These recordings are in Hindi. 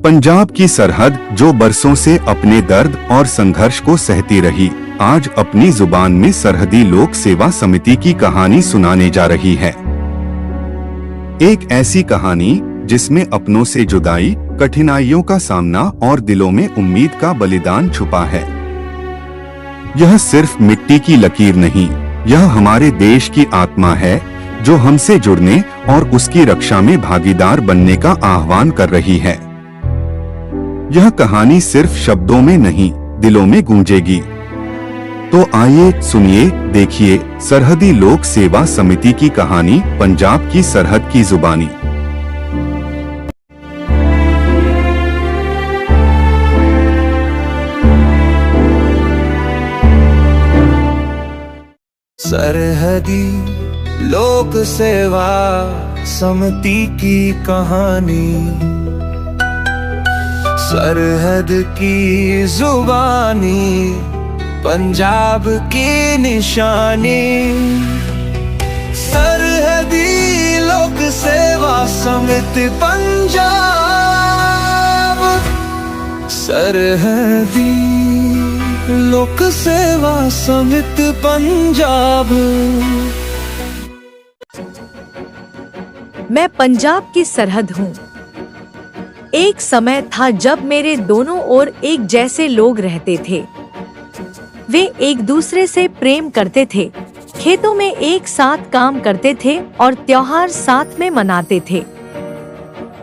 पंजाब की सरहद जो बरसों से अपने दर्द और संघर्ष को सहती रही, आज अपनी जुबान में सरहदी लोक सेवा समिति की कहानी सुनाने जा रही है। एक ऐसी कहानी जिसमें अपनों से जुदाई, कठिनाइयों का सामना और दिलों में उम्मीद का बलिदान छुपा है। यह सिर्फ मिट्टी की लकीर नहीं, यह हमारे देश की आत्मा है जो हमसे जुड़ने और उसकी रक्षा में भागीदार बनने का आह्वान कर रही है। यह कहानी सिर्फ शब्दों में नहीं, दिलों में गूंजेगी। तो आइए सुनिए, देखिए सरहदी लोक सेवा समिति की कहानी, पंजाब की सरहद की जुबानी। सरहदी लोक सेवा समिति की कहानी, सरहद की जुबानी, पंजाब की निशानी। सरहदी लोक सेवा समिति पंजाब, सरहदी लोक सेवा समिति पंजाब। मैं पंजाब की सरहद हूँ। एक समय था जब मेरे दोनों ओर एक जैसे लोग रहते थे। वे एक दूसरे से प्रेम करते थे, खेतों में एक साथ काम करते थे और त्योहार साथ में मनाते थे।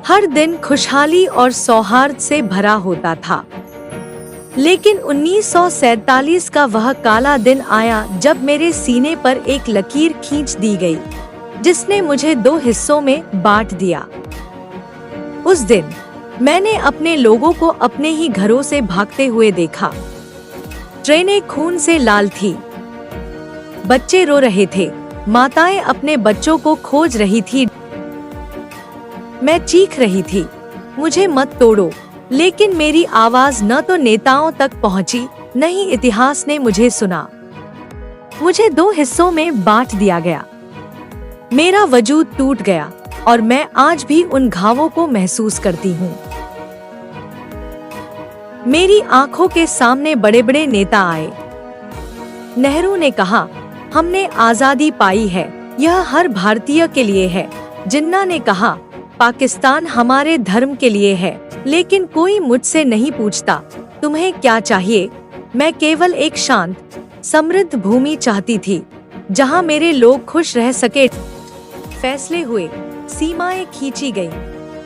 हर दिन खुशहाली और सौहार्द से भरा होता था। लेकिन 1947 का वह काला दिन आया जब मेरे सीने पर एक लकीर खींच दी गई, जिसने मुझे दो हिस्सों में बांट दिया। उस दिन मैंने अपने लोगों को अपने ही घरों से भागते हुए देखा। ट्रेनें खून से लाल थी, बच्चे रो रहे थे, माताएं अपने बच्चों को खोज रही थी। मैं चीख रही थी, मुझे मत तोड़ो, लेकिन मेरी आवाज न तो नेताओं तक पहुंची, न ही इतिहास ने मुझे सुना। मुझे दो हिस्सों में बांट दिया गया। मेरा वजूद टूट गया और मैं आज भी उन घावों को महसूस करती हूँ। मेरी आंखों के सामने बड़े बड़े नेता आए। नेहरू ने कहा, हमने आजादी पाई है, यह हर भारतीय के लिए है। जिन्ना ने कहा, पाकिस्तान हमारे धर्म के लिए है। लेकिन कोई मुझसे नहीं पूछता, तुम्हें क्या चाहिए? मैं केवल एक शांत, समृद्ध भूमि चाहती थी, जहां मेरे लोग खुश रह सके। फैसले हुए, सीमाएं खींची गई,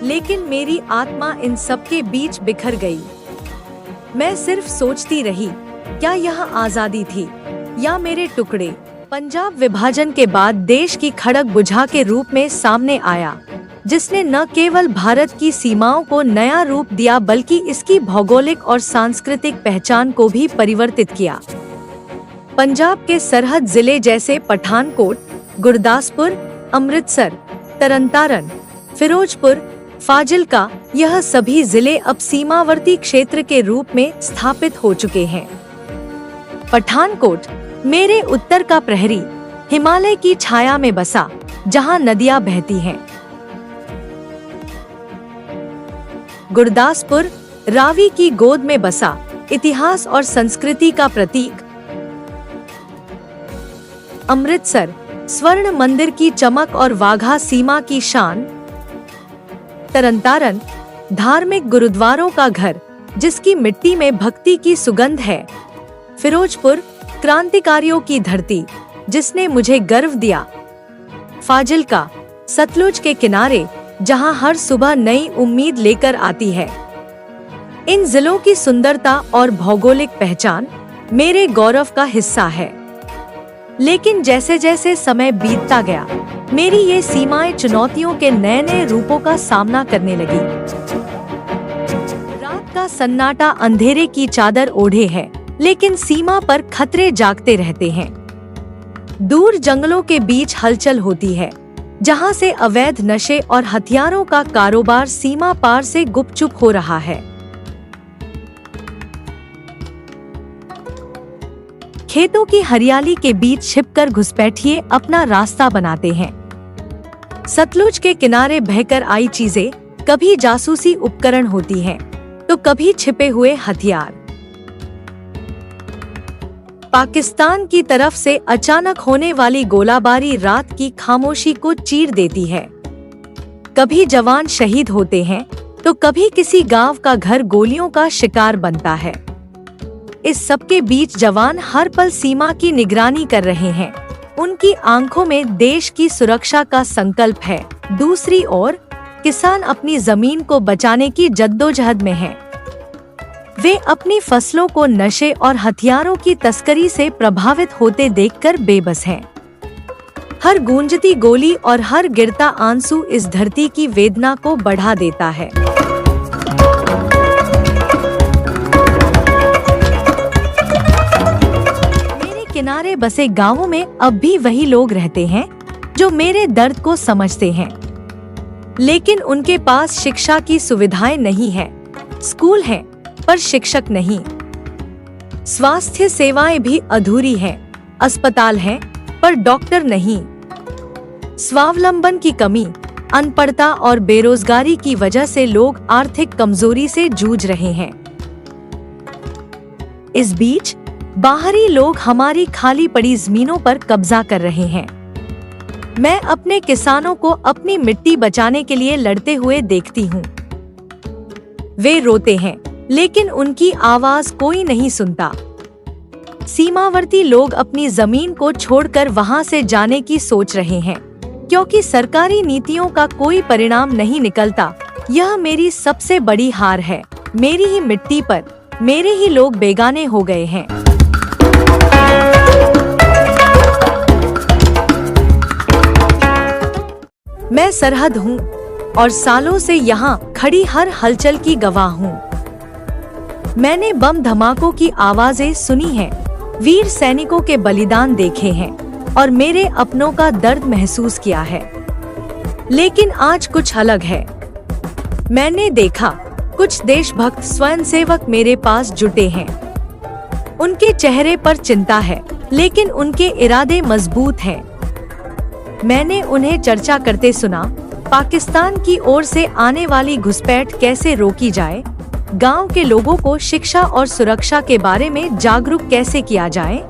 लेकिन मेरी आत्मा इन सबके बीच बिखर गई। मैं सिर्फ सोचती रही, क्या यह आजादी थी या मेरे टुकड़े? पंजाब विभाजन के बाद देश की खड़ग बुझा के रूप में सामने आया, जिसने न केवल भारत की सीमाओं को नया रूप दिया बल्कि इसकी भौगोलिक और सांस्कृतिक पहचान को भी परिवर्तित किया। पंजाब के सरहद जिले जैसे पठानकोट, गुरदासपुर, अमृतसर, तरनतारन, फिरोजपुर, फाजिल्का, यह सभी जिले अब सीमावर्ती क्षेत्र के रूप में स्थापित हो चुके हैं। पठानकोट मेरे उत्तर का प्रहरी, हिमालय की छाया में बसा, जहां नदियां बहती हैं। गुरदासपुर रावी की गोद में बसा, इतिहास और संस्कृति का प्रतीक। अमृतसर स्वर्ण मंदिर की चमक और वाघा सीमा की शान। तरनतारन धार्मिक गुरुद्वारों का घर, जिसकी मिट्टी में भक्ति की सुगंध है। फिरोजपुर क्रांतिकारियों की धरती, जिसने मुझे गर्व दिया। फाजिल्का सतलुज के किनारे, जहां हर सुबह नई उम्मीद लेकर आती है। इन जिलों की सुंदरता और भौगोलिक पहचान मेरे गौरव का हिस्सा है। लेकिन जैसे जैसे समय बीतता गया, मेरी ये सीमाएं चुनौतियों के नए नए रूपों का सामना करने लगी। रात का सन्नाटा अंधेरे की चादर ओढ़े है, लेकिन सीमा पर खतरे जागते रहते हैं। दूर जंगलों के बीच हलचल होती है, जहां से अवैध नशे और हथियारों का कारोबार सीमा पार से गुपचुप हो रहा है। खेतों की हरियाली के बीच छिपकर घुसपैठिए अपना रास्ता बनाते हैं। सतलुज के किनारे बहकर आई चीजें कभी जासूसी उपकरण होती हैं, तो कभी छिपे हुए हथियार। पाकिस्तान की तरफ से अचानक होने वाली गोलाबारी रात की खामोशी को चीर देती है। कभी जवान शहीद होते हैं, तो कभी किसी गांव का घर गोलियों का शिकार बनता है। इस सबके बीच जवान हर पल सीमा की निगरानी कर रहे हैं। उनकी आंखों में देश की सुरक्षा का संकल्प है। दूसरी ओर किसान अपनी जमीन को बचाने की जद्दोजहद में हैं। वे अपनी फसलों को नशे और हथियारों की तस्करी से प्रभावित होते देखकर बेबस हैं। हर गूंजती गोली और हर गिरता आंसू इस धरती की वेदना को बढ़ा देता है। मेरे किनारे बसे गांवों में अब भी वही लोग रहते हैं जो मेरे दर्द को समझते हैं, लेकिन उनके पास शिक्षा की सुविधाएं नहीं है। स्कूल हैं, पर शिक्षक नहीं। स्वास्थ्य सेवाएं भी अधूरी हैं। अस्पताल हैं, पर डॉक्टर नहीं। स्वावलंबन की कमी, अनपढ़ता और बेरोजगारी की वजह से लोग आर्थिक कमजोरी से जूझ रहे हैं। इस बीच बाहरी लोग हमारी खाली पड़ी जमीनों पर कब्जा कर रहे हैं। मैं अपने किसानों को अपनी मिट्टी बचाने के लिए लड़ते हुए देखती हूँ। वे रोते हैं, लेकिन उनकी आवाज कोई नहीं सुनता। सीमावर्ती लोग अपनी जमीन को छोड़कर वहां से जाने की सोच रहे हैं, क्योंकि सरकारी नीतियों का कोई परिणाम नहीं निकलता। यह मेरी सबसे बड़ी हार है। मेरी ही मिट्टी पर मेरे ही लोग बेगाने हो गए हैं। मैं सरहद हूँ और सालों से यहाँ खड़ी हर हलचल की गवाह हूँ। मैंने बम धमाकों की आवाजें सुनी हैं, वीर सैनिकों के बलिदान देखे हैं और मेरे अपनों का दर्द महसूस किया है। लेकिन आज कुछ अलग है। मैंने देखा कुछ देशभक्त स्वयंसेवक मेरे पास जुटे हैं। उनके चेहरे पर चिंता है, लेकिन उनके इरादे मजबूत हैं। मैंने उन्हें चर्चा करते सुना, पाकिस्तान की ओर से आने वाली घुसपैठ कैसे रोकी जाए, गांव के लोगों को शिक्षा और सुरक्षा के बारे में जागरूक कैसे किया जाए,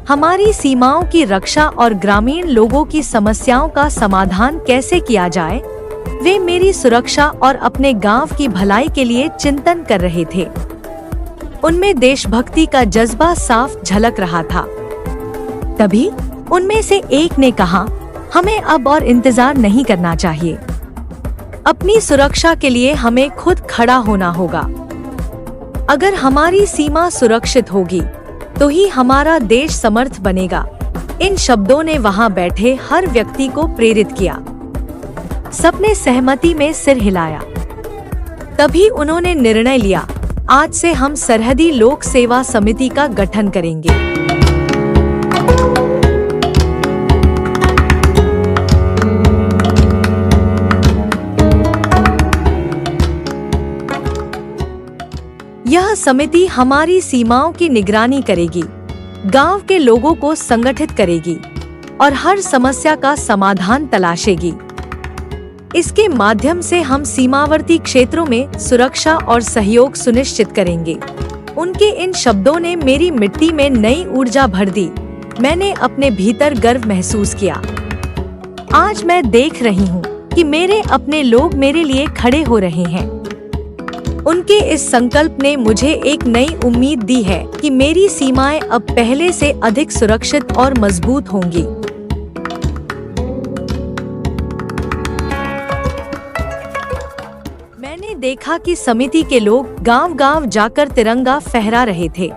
हमारी सीमाओं की रक्षा और ग्रामीण लोगों की समस्याओं का समाधान कैसे किया जाए। वे मेरी सुरक्षा और अपने गांव की भलाई के लिए चिंतन कर रहे थे। उनमें देशभक्ति का जज्बा साफ झलक रहा था। तभी उनमें से एक ने कहा, हमें अब और इंतजार नहीं करना चाहिए। अपनी सुरक्षा के लिए हमें खुद खड़ा होना होगा। अगर हमारी सीमा सुरक्षित होगी, तो ही हमारा देश समर्थ बनेगा। इन शब्दों ने वहां बैठे हर व्यक्ति को प्रेरित किया। सबने सहमति में सिर हिलाया। तभी उन्होंने निर्णय लिया, आज से हम सरहदी लोक सेवा समिति का गठन करेंगे। यह समिति हमारी सीमाओं की निगरानी करेगी, गांव के लोगों को संगठित करेगी और हर समस्या का समाधान तलाशेगी। इसके माध्यम से हम सीमावर्ती क्षेत्रों में सुरक्षा और सहयोग सुनिश्चित करेंगे। उनके इन शब्दों ने मेरी मिट्टी में नई ऊर्जा भर दी। मैंने अपने भीतर गर्व महसूस किया। आज मैं देख रही हूँ कि मेरे अपने लोग मेरे लिए खड़े हो रहे हैं। उनके इस संकल्प ने मुझे एक नई उम्मीद दी है कि मेरी सीमाएं अब पहले से अधिक सुरक्षित और मजबूत होंगी। मैंने देखा कि समिति के लोग गांव-गांव जाकर तिरंगा फहरा रहे थे।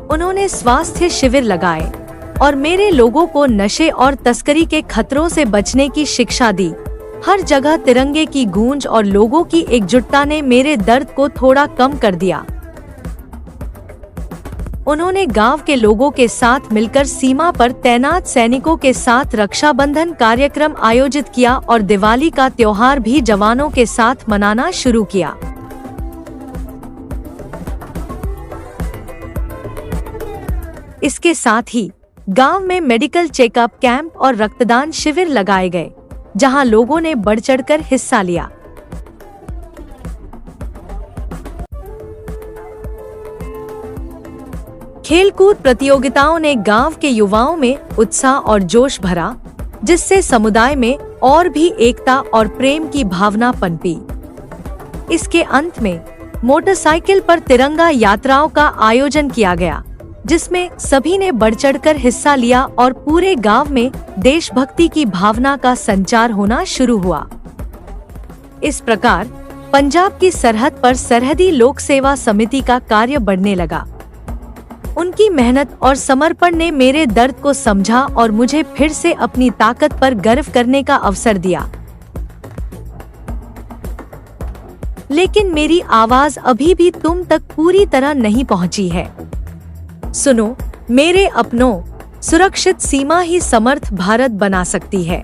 उन्होंने स्वास्थ्य शिविर लगाए और मेरे लोगों को नशे और तस्करी के खतरों से बचने की शिक्षा दी। हर जगह तिरंगे की गूंज और लोगों की एकजुटता ने मेरे दर्द को थोड़ा कम कर दिया। उन्होंने गांव के लोगों के साथ मिलकर सीमा पर तैनात सैनिकों के साथ रक्षाबंधन कार्यक्रम आयोजित किया और दिवाली का त्योहार भी जवानों के साथ मनाना शुरू किया। इसके साथ ही गांव में मेडिकल चेकअप कैंप और रक्तदान शिविर लगाए गए, जहां लोगों ने बढ़ चढ़कर हिस्सा लिया। खेलकूद प्रतियोगिताओं ने गांव के युवाओं में उत्साह और जोश भरा, जिससे समुदाय में और भी एकता और प्रेम की भावना पनपी। इसके अंत में मोटरसाइकिल पर तिरंगा यात्राओं का आयोजन किया गया, जिसमें सभी ने बढ़ चढ़कर हिस्सा लिया और पूरे गांव में देशभक्ति की भावना का संचार होना शुरू हुआ। इस प्रकार पंजाब की सरहद पर सरहदी लोक सेवा समिति का कार्य बढ़ने लगा। उनकी मेहनत और समर्पण ने मेरे दर्द को समझा और मुझे फिर से अपनी ताकत पर गर्व करने का अवसर दिया। लेकिन मेरी आवाज अभी भी तुम तक पूरी तरह नहीं पहुंची है। सुनो मेरे अपनों, सुरक्षित सीमा ही समर्थ भारत बना सकती है।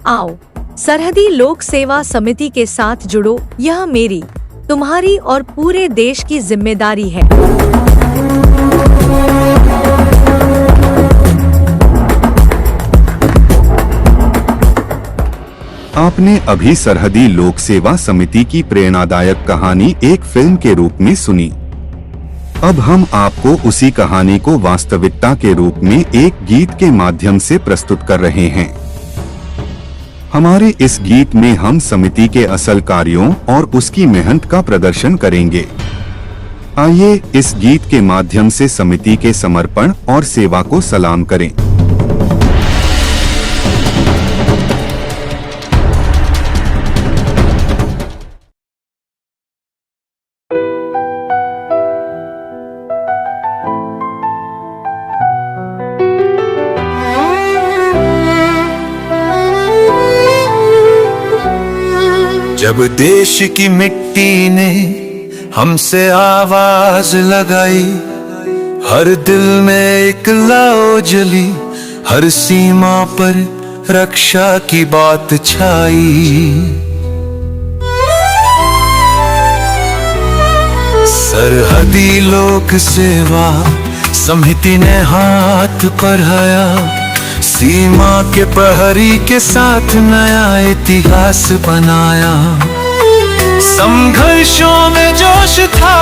आओ सरहदी लोक सेवा समिति के साथ जुड़ो, यह मेरी, तुम्हारी और पूरे देश की जिम्मेदारी है। आपने अभी सरहदी लोक सेवा समिति की प्रेरणादायक कहानी एक फिल्म के रूप में सुनी। अब हम आपको उसी कहानी को वास्तविकता के रूप में एक गीत के माध्यम से प्रस्तुत कर रहे हैं। हमारे इस गीत में हम समिति के असल कार्यों और उसकी मेहनत का प्रदर्शन करेंगे। आइए इस गीत के माध्यम से समिति के समर्पण और सेवा को सलाम करें। जब देश की मिट्टी ने हमसे आवाज लगाई, हर दिल में एक लौ जली, हर सीमा पर रक्षा की बात छाई। सरहदी लोक सेवा समिति ने हाथ बढ़ाया, सीमा के प्रहरी के साथ नया इतिहास बनाया। संघर्षों में जोश था,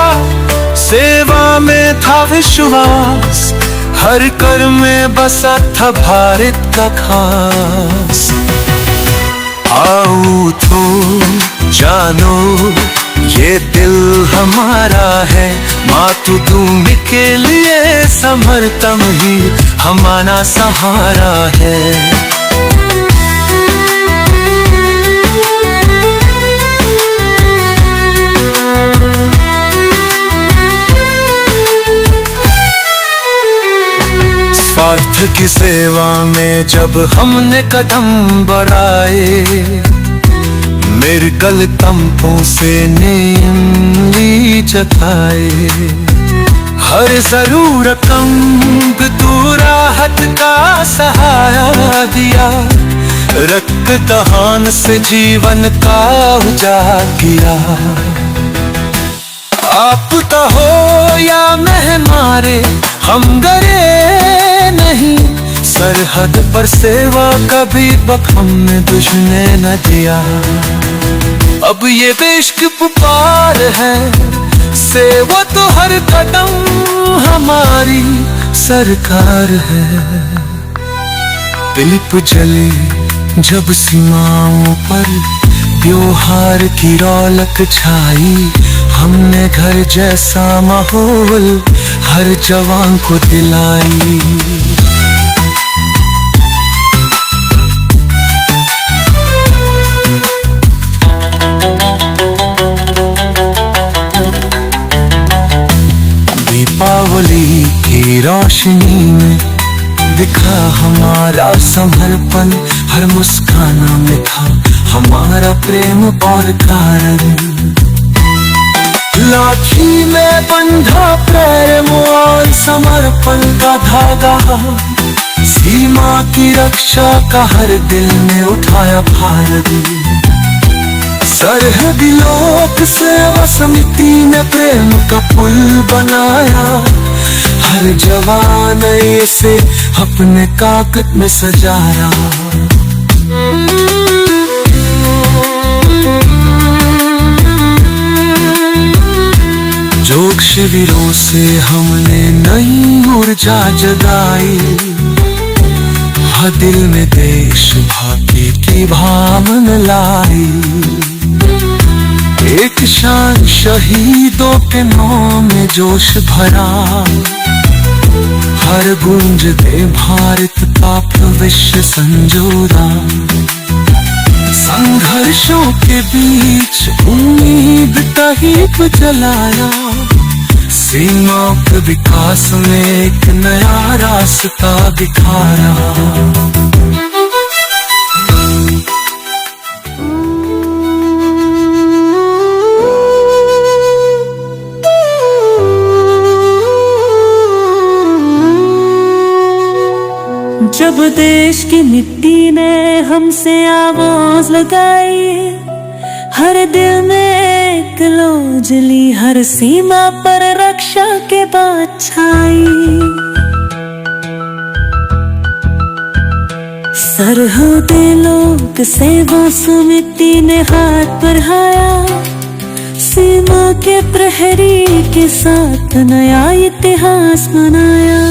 सेवा में था विश्वास, हर कर में बसा था भारत का खास। आओ तो जानो ये दिल हमारा है, मातृभूमि के लिए समर्पण ही हमारा सहारा है। स्वार्थ की सेवा में जब हमने कदम बढ़ाए, मेडिकल कैंपों से नीली जताए, हर जरूरतमंद को राहत का सहारा दिया, रक्तदान से जीवन का उजागर किया। आपदा हो या महामारी हम डरे नहीं, सरहद पर सेवा कभी वक्त हमने दुश्मने न दिया। अब ये देश की पुकार है, सेवा तो हर कदम हमारी सरकार है। दीप जले जब सीमाओं पर त्योहार की रौनक छाई, हमने घर जैसा माहौल हर जवान को दिलाई। दीपावली की रोशनी में दिखा हमारा समर्पण, हर मुस्काना में था हमारा प्रेम और कारण। लाठी में बंधा प्रेम और समर्पण का धागा, सीमा की रक्षा का हर दिल ने उठाया भार। सरहदी लोक सेवा समिति ने प्रेम का पुल बनाया, हर जवान इसे अपने काकत में सजाया। जोग शिविरों से हमने नई ऊर्जा जगाई, दिल में देशभक्ति की भावना लाई। एक शान शहीदों के नाम में जोश भरा, हर गूंज दे भारत का भविष्य संजोरा। संघर्षों के बीच उम्मीद का दीप जलाया, सीमा के विकास में एक नया रास्ता दिखाया। जब देश की मिट्टी ने हमसे आवाज लगाई, हर दिल में एक लौ जली, हर सीमा पर रक्षा के बात छाई। सरहदे लोक सेवा समिति ने हाथ बढ़ाया, सीमा के प्रहरी के साथ नया इतिहास बनाया।